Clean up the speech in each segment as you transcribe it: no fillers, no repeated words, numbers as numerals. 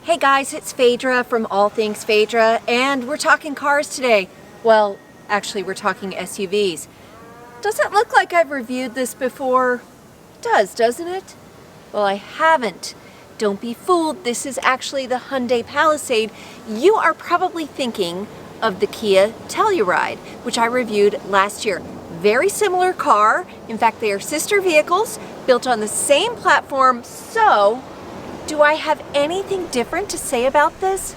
Hey guys, it's Fadra from All Things Fadra, and we're talking cars today. Well, actually we're talking SUVs. Does it look like I've reviewed this before? It does, doesn't it? Well, I haven't. Don't be fooled, this is actually the Hyundai Palisade. You are probably thinking of the Kia Telluride, which I reviewed last year. Very similar car. In fact, they are sister vehicles, built on the same platform. So, do I have anything different to say about this?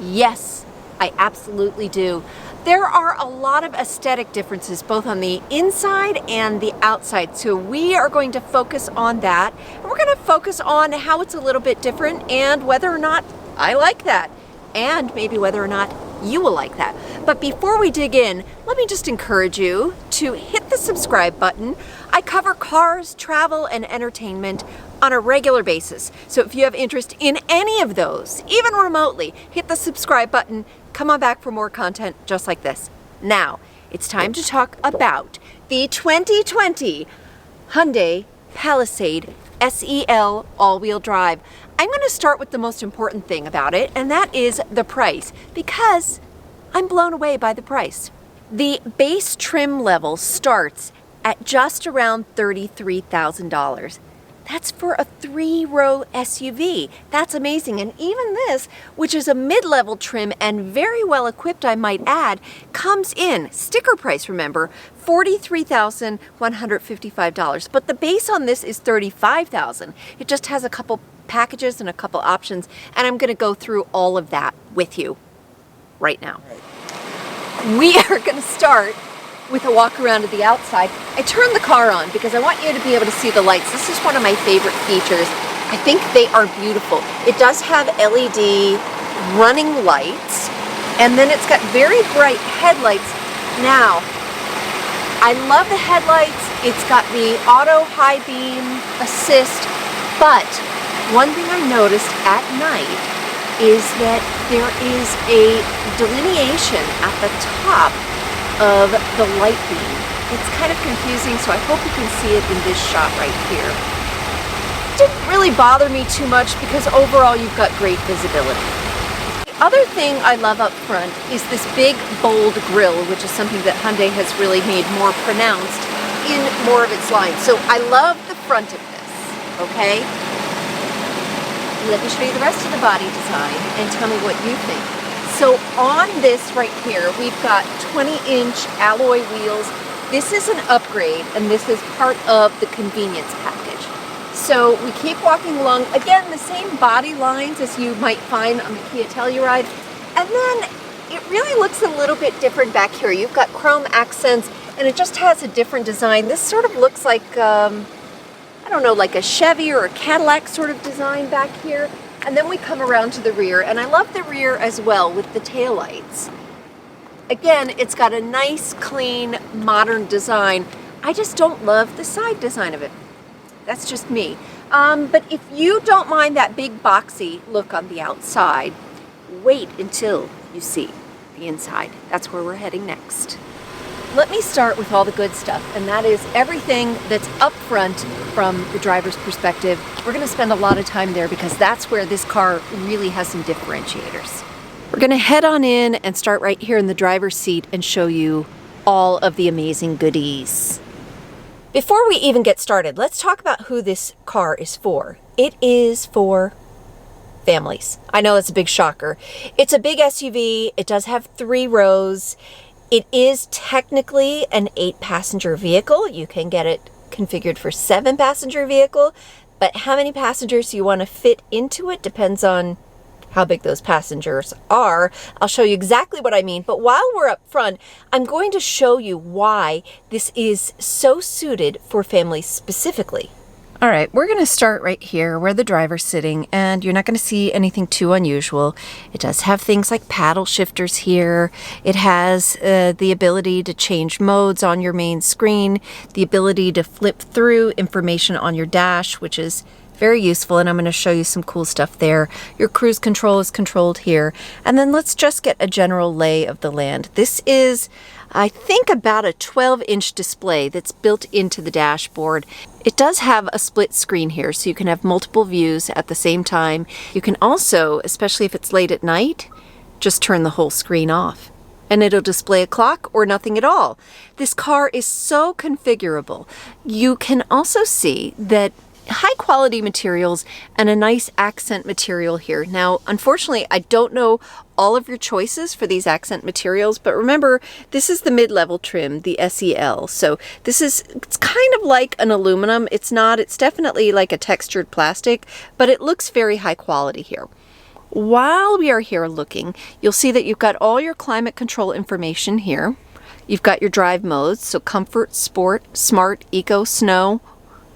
Yes, I absolutely do. There are a lot of aesthetic differences both on the inside and the outside, so we are going to focus on that. And we're going to focus on how it's a little bit different and whether or not I like that, and maybe whether or not you will like that. But before we dig in, let me just encourage you to hit the subscribe button. I cover cars, travel, and entertainment on a regular basis. So if you have interest in any of those, even remotely, hit the subscribe button. Come on back for more content just like this. Now, it's time to talk about the 2020 Hyundai Palisade SEL all-wheel drive. I'm going to start with the most important thing about it, and that is the price, because I'm blown away by the price. The base trim level starts at just around $33,000. That's for a 3-row SUV. That's amazing. And even this, which is a mid-level trim and very well equipped, I might add, comes in, sticker price, remember, $43,155. But the base on this is $35,000. It just has a couple packages and a couple options, and I'm going to go through all of that with you right now. We are going to start with a walk around to the outside. I turned the car on because I want you to be able to see the lights. This is one of my favorite features. I think they are beautiful. It does have LED running lights, and then it's got very bright headlights. Now, I love the headlights. It's got the auto high beam assist, but one thing I noticed at night is that there is a delineation at the top of the light beam. It's kind of confusing, so I hope you can see it in this shot right here. It didn't really bother me too much because overall you've got great visibility. The other thing I love up front is this big, bold grille, which is something that Hyundai has really made more pronounced in more of its lines. So I love the front of this, okay? Let me show you the rest of the body design and tell me what you think. So on this right here, we've got 20-inch alloy wheels. This is an upgrade, and this is part of the convenience package. So we keep walking along. Again, the same body lines as you might find on the Kia Telluride. And then it really looks a little bit different back here. You've got chrome accents, and it just has a different design. This sort of looks like, I don't know, like a Chevy or a Cadillac sort of design back here. And then we come around to the rear, and I love the rear as well with the taillights. Again, it's got a nice, clean, modern design. I just don't love the side design of it. That's just me. But if you don't mind that big boxy look on the outside, wait until you see the inside. That's where we're heading next. Let me start with all the good stuff, and that is everything that's up front from the driver's perspective. We're going to spend a lot of time there because that's where this car really has some differentiators. We're going to head on in and start right here in the driver's seat and show you all of the amazing goodies. Before we even get started, let's talk about who this car is for. It is for families. I know that's a big shocker. It's a big SUV. It does have 3 rows. It is technically an 8-passenger vehicle. You can get it configured for 7-passenger vehicle, but how many passengers you want to fit into it depends on how big those passengers are. I'll show you exactly what I mean, but while we're up front, I'm going to show you why this is so suited for families specifically. All right, we're going to start right here where the driver's sitting, and you're not going to see anything too unusual. It does have things like paddle shifters here. It has the ability to change modes on your main screen, the ability to flip through information on your dash, which is Very useful, and I'm going to show you some cool stuff there. Your cruise control is controlled here. And then let's just get a general lay of the land. This is, I think, about a 12-inch display that's built into the dashboard. It does have a split screen here, so you can have multiple views at the same time. You can also, especially if it's late at night, just turn the whole screen off, and it'll display a clock or nothing at all. This car is so configurable. You can also see that high quality materials and a nice accent material here. Now, unfortunately, I don't know all of your choices for these accent materials, but remember, this is the mid-level trim, the SEL. So it's kind of like an aluminum. It's not, it's definitely like a textured plastic, but it looks very high quality here. While we are here looking, you'll see that you've got all your climate control information here. You've got your drive modes, so comfort, sport, smart, eco, snow.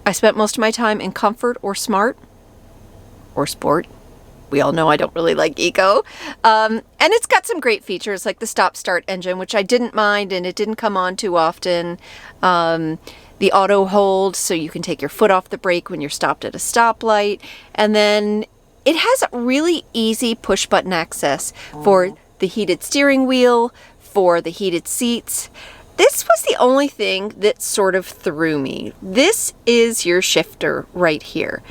I spent most of my time in comfort or smart or sport. We all know I don't really like eco. And it's got some great features like the stop-start engine, which I didn't mind, and it didn't come on too often. The auto hold, so you can take your foot off the brake when you're stopped at a stoplight. And then it has really easy push-button access for the heated steering wheel, for the heated seats. This was the only thing that sort of threw me. This is your shifter right here.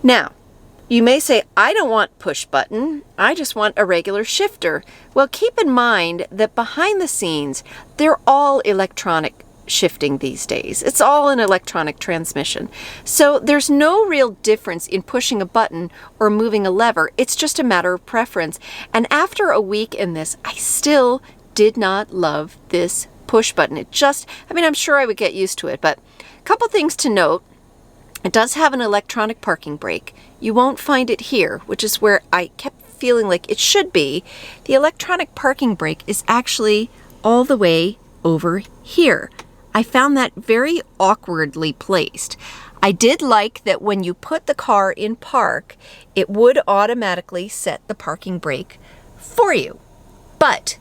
Now, you may say, I don't want push button, I just want a regular shifter. Well, keep in mind that behind the scenes, they're all electronic shifting these days. It's all an electronic transmission. So there's no real difference in pushing a button or moving a lever. It's just a matter of preference. And after a week in this, I still did not love this push button. It just, I mean, I'm sure I would get used to it, but a couple things to note. It does have an electronic parking brake. You won't find it here, which is where I kept feeling like it should be. The electronic parking brake is actually all the way over here. I found that very awkwardly placed. I did like that when you put the car in park, it would automatically set the parking brake for you. But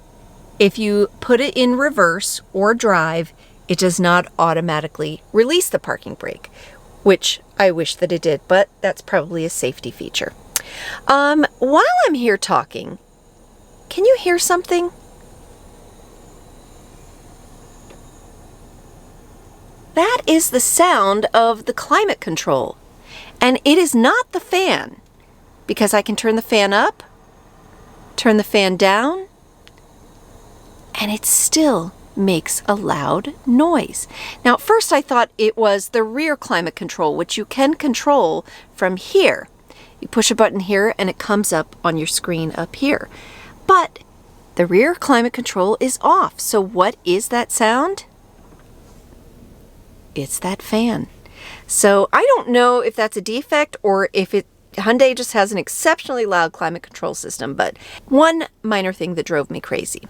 if you put it in reverse or drive, it does not automatically release the parking brake, which I wish that it did, but that's probably a safety feature. While I'm here talking, can you hear something? That is the sound of the climate control, and it is not the fan, because I can turn the fan up, turn the fan down, and it still makes a loud noise. Now, at first I thought it was the rear climate control, which you can control from here. You push a button here and it comes up on your screen up here. But the rear climate control is off. So what is that sound? It's that fan. So I don't know if that's a defect or if Hyundai just has an exceptionally loud climate control system, but one minor thing that drove me crazy.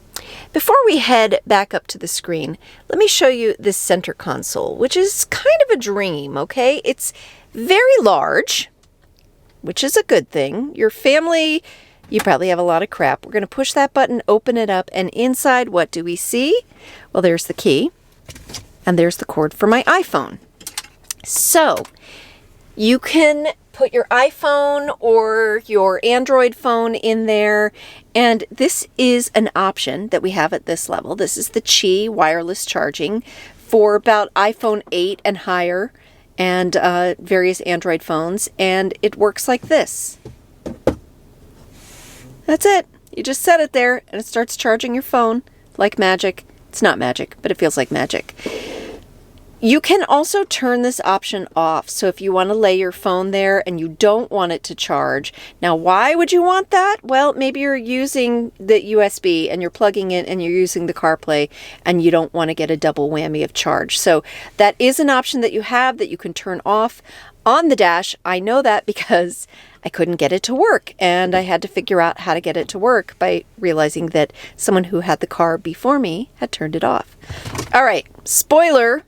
Before we head back up to the screen, let me show you this center console, which is kind of a dream, okay? It's very large, which is a good thing. Your family, you probably have a lot of crap. We're going to push that button, open it up, and inside, what do we see? Well, there's the key, and there's the cord for my iPhone. So, you can put your iPhone or your Android phone in there, and this is an option that we have at this level. This is the Qi wireless charging for about iPhone 8 and higher and various Android phones, and it works like this. That's it. You just set it there and it starts charging your phone like magic. It's not magic, but it feels like magic. You can also turn this option off. So if you want to lay your phone there and you don't want it to charge. Now, why would you want that? Well, maybe you're using the USB and you're plugging in and you're using the CarPlay and you don't want to get a double whammy of charge. So that is an option that you have that you can turn off on the dash. I know that because I couldn't get it to work and I had to figure out how to get it to work by realizing that someone who had the car before me had turned it off. All right, spoiler.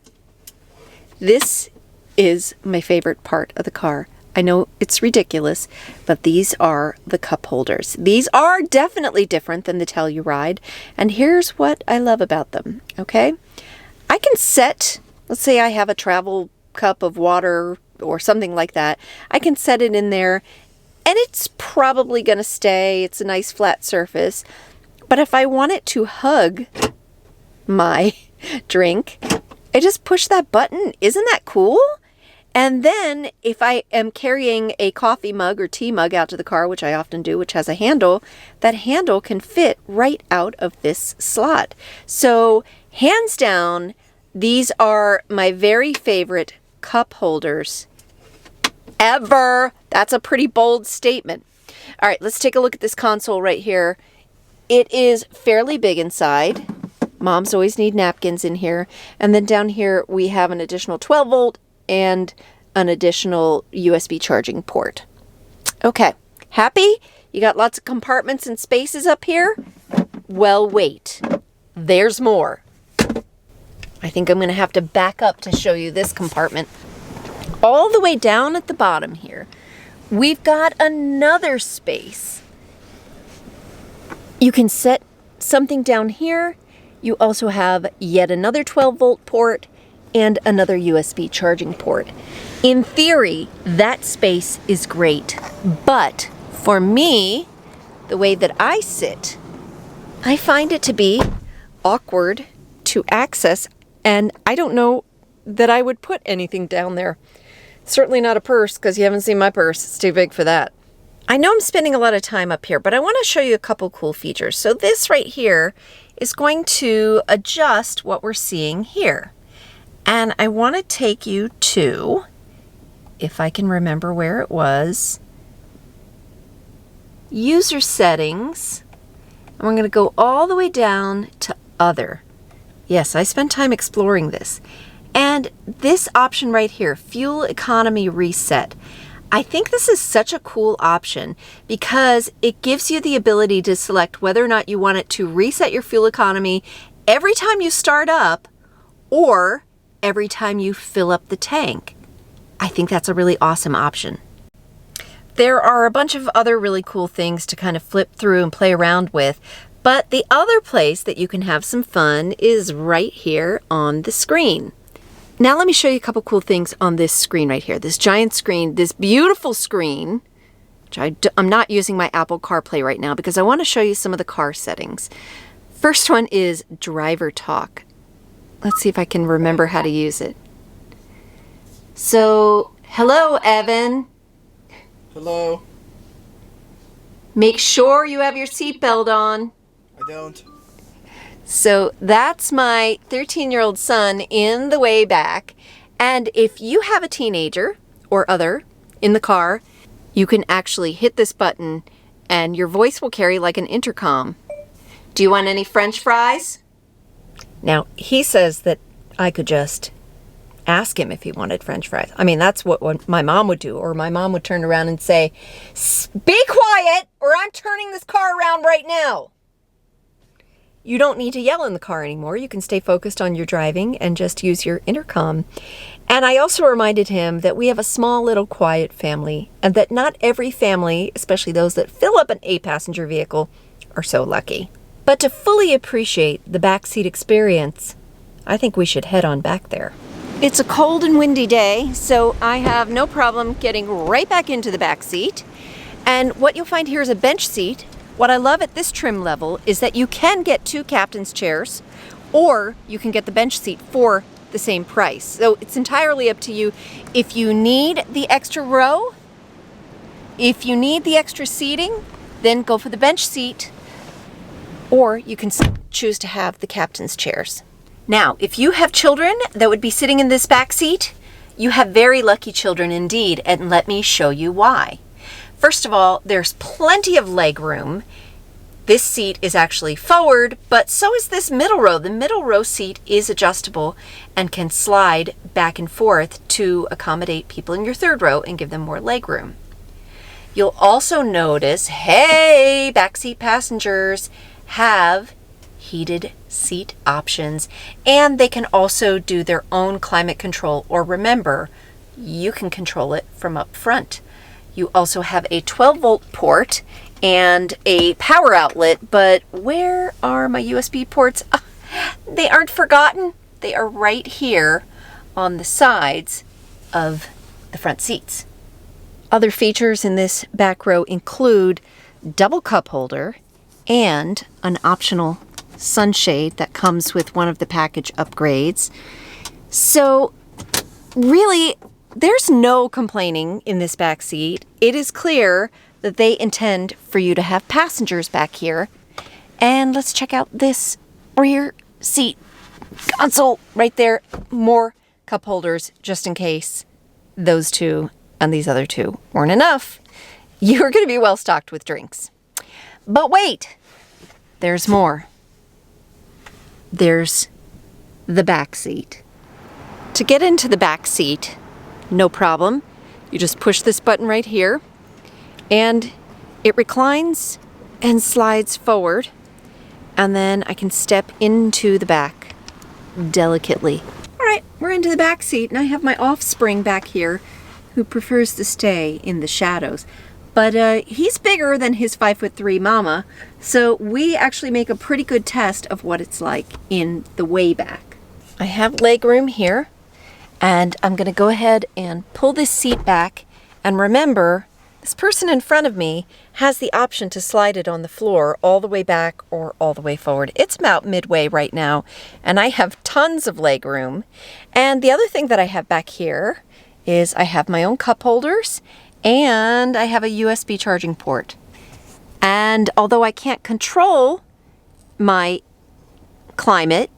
This is my favorite part of the car. I know it's ridiculous, but these are the cup holders. These are definitely different than the Telluride, and here's what I love about them, okay? I can set, let's say I have a travel cup of water or something like that, I can set it in there and it's probably going to stay. It's a nice flat surface. But if I want it to hug my drink, I just push that button. Isn't that cool? And then if I am carrying a coffee mug or tea mug out to the car, which I often do, which has a handle, that handle can fit right out of this slot. So hands down, these are my very favorite cup holders ever. That's a pretty bold statement. All right, let's take a look at this console right here. It is fairly big inside. Moms always need napkins in here. And then down here, we have an additional 12 volt and an additional USB charging port. Okay, happy? You got lots of compartments and spaces up here? Well, wait. There's more. I think I'm going to have to back up to show you this compartment. All the way down at the bottom here, we've got another space. You can set something down here. You also have yet another 12 volt port and another USB charging port. In theory, that space is great, but for me, the way that I sit, I find it to be awkward to access, and I don't know that I would put anything down there. Certainly not a purse, because you haven't seen my purse. It's too big for that. I know I'm spending a lot of time up here, but I want to show you a couple cool features. So this right here is going to adjust what we're seeing here. And I want to take you to, if I can remember where it was, user settings. And we're going to go all the way down to other. Yes, I spent time exploring this. And this option right here, fuel economy reset. I think this is such a cool option because it gives you the ability to select whether or not you want it to reset your fuel economy every time you start up or every time you fill up the tank. I think that's a really awesome option. There are a bunch of other really cool things to kind of flip through and play around with, but the other place that you can have some fun is right here on the screen. Now let me show you a couple cool things on this screen right here. This giant screen, this beautiful screen, which I'm not using my Apple CarPlay right now because I want to show you some of the car settings. First one is driver talk. Let's see if I can remember how to use it. So, hello, Evan. Hello. Make sure you have your seatbelt on. I don't. So that's my 13-year-old son in the way back. And if you have a teenager or other in the car, you can actually hit this button and your voice will carry like an intercom. Do you want any French fries? Now, he says that I could just ask him if he wanted French fries. I mean, that's what my mom would do. Or my mom would turn around and say, "Be quiet or I'm turning this car around right now." You don't need to yell in the car anymore. You can stay focused on your driving and just use your intercom. And I also reminded him that we have a small little quiet family and that not every family, especially those that fill up an 8-passenger vehicle, are so lucky. But to fully appreciate the backseat experience, I think we should head on back there. It's a cold and windy day, so I have no problem getting right back into the back seat. And what you'll find here is a bench seat. What I love at this trim level is that you can get 2 captain's chairs, or you can get the bench seat for the same price. So it's entirely up to you. If you need the extra row, if you need the extra seating, then go for the bench seat, or you can choose to have the captain's chairs. Now, if you have children that would be sitting in this back seat, you have very lucky children indeed, and let me show you why. First of all, there's plenty of leg room. This seat is actually forward, but so is this middle row. The middle row seat is adjustable and can slide back and forth to accommodate people in your third row and give them more leg room. You'll also notice, hey, backseat passengers have heated seat options, and they can also do their own climate control, or remember, you can control it from up front. You also have a 12-volt port and a power outlet, but where are my USB ports? They aren't forgotten. They are right here on the sides of the front seats. Other features in this back row include double cup holder and an optional sunshade that comes with one of the package upgrades. So really, there's no complaining in this back seat. It is clear that they intend for you to have passengers back here. And let's check out this rear seat console right there. More cup holders just in case those two and these other two weren't enough. You're going to be well stocked with drinks. But wait, there's more. There's the back seat. To get into the back seat, no problem. You just push this button right here and it reclines and slides forward, and then I can step into the back delicately. All right, we're into the back seat, and I have my offspring back here who prefers to stay in the shadows. But he's bigger than his 5'3" mama, so we actually make a pretty good test of what it's like in the way back. I have leg room here, and I'm going to go ahead and pull this seat back. And remember, this person in front of me has the option to slide it on the floor all the way back or all the way forward. It's about midway right now, and I have tons of leg room. And the other thing that I have back here is I have my own cup holders, and I have a USB charging port. And although I can't control my climate,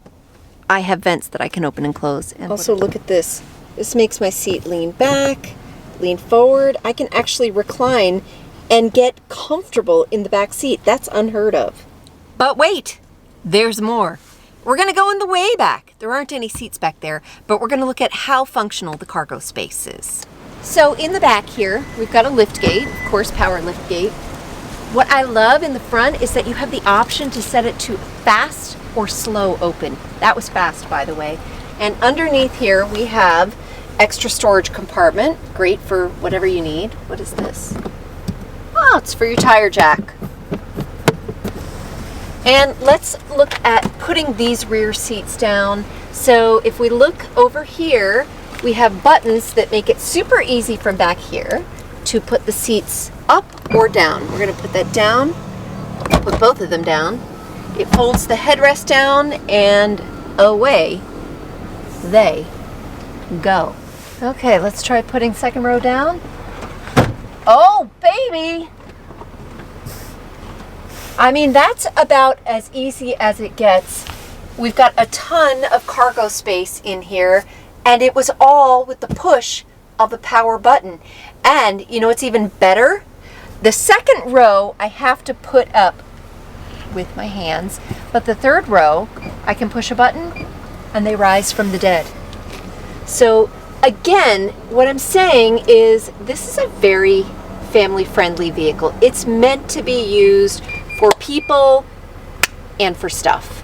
I have vents that I can open and close. And also look at this. This makes my seat lean back, lean forward. I can actually recline and get comfortable in the back seat. That's unheard of. But wait, there's more. We're gonna go in the way back. There aren't any seats back there, but we're gonna look at how functional the cargo space is. So in the back here, we've got a lift gate, of course, power lift gate. What I love in the front is that you have the option to set it to fast or slow open. That was fast, by the way. And underneath here, we have extra storage compartment, great for whatever you need. What is this? Oh, it's for your tire jack. And let's look at putting these rear seats down. So if we look over here, we have buttons that make it super easy from back here to put the seats up or down. We're going to put that down, put both of them down. It folds the headrest down, and away they go. Okay, let's try putting second row down. Oh, baby! I mean, that's about as easy as it gets. We've got a ton of cargo space in here, and it was all with the push of a power button. And you know what's even better? The second row I have to put up with my hands, but the third row I can push a button and they rise from the dead. So again, what I'm saying is this is a very family-friendly vehicle. It's meant to be used for people and for stuff.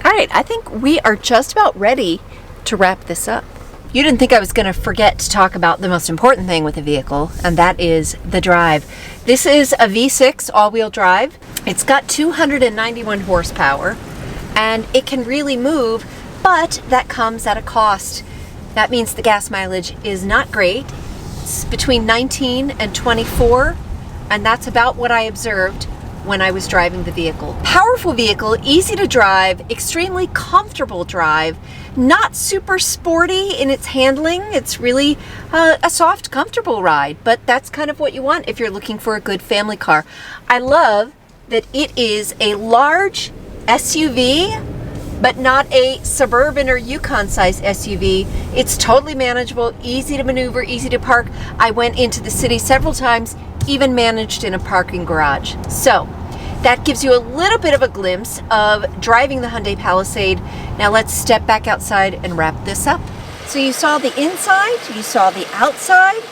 All right, I think we are just about ready to wrap this up. You didn't think I was going to forget to talk about the most important thing with the vehicle, and that is the drive. This is a V6 all-wheel drive. It's got 291 horsepower, and it can really move, but that comes at a cost. That means the gas mileage is not great. It's between 19 and 24, and that's about what I observed when I was driving the vehicle. Powerful vehicle, easy to drive, extremely comfortable drive, not super sporty in its handling. It's really a soft, comfortable ride, but that's kind of what you want if you're looking for a good family car. I love that it is a large SUV, but not a suburban or Yukon size SUV. It's totally manageable, easy to maneuver, easy to park. I went into the city several times, even managed in a parking garage. So that gives you a little bit of a glimpse of driving the Hyundai Palisade. Now let's step back outside and wrap this up. So you saw the inside, you saw the outside,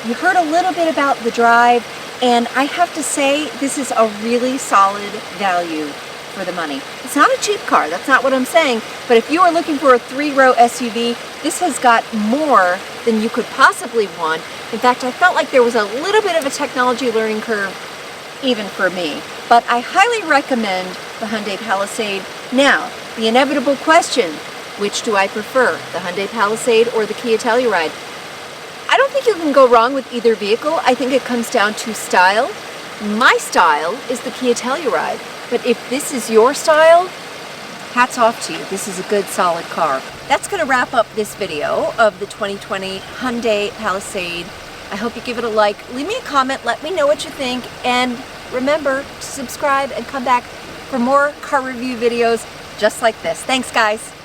you heard a little bit about the drive, and I have to say this is a really solid value for the money. It's not a cheap car, that's not what I'm saying, but if you are looking for a 3-row SUV, this has got more than you could possibly want. In fact, I felt like there was a little bit of a technology learning curve even for me, but I highly recommend the Hyundai Palisade. Now, the inevitable question, which do I prefer, the Hyundai Palisade or the Kia Telluride? I don't think you can go wrong with either vehicle. I think it comes down to style. My style is the Kia Telluride, but if this is your style, hats off to you. This is a good, solid car. That's going to wrap up this video of the 2020 Hyundai Palisade. I hope you give it a like. Leave me a comment. Let me know what you think. And remember to subscribe and come back for more car review videos just like this. Thanks, guys.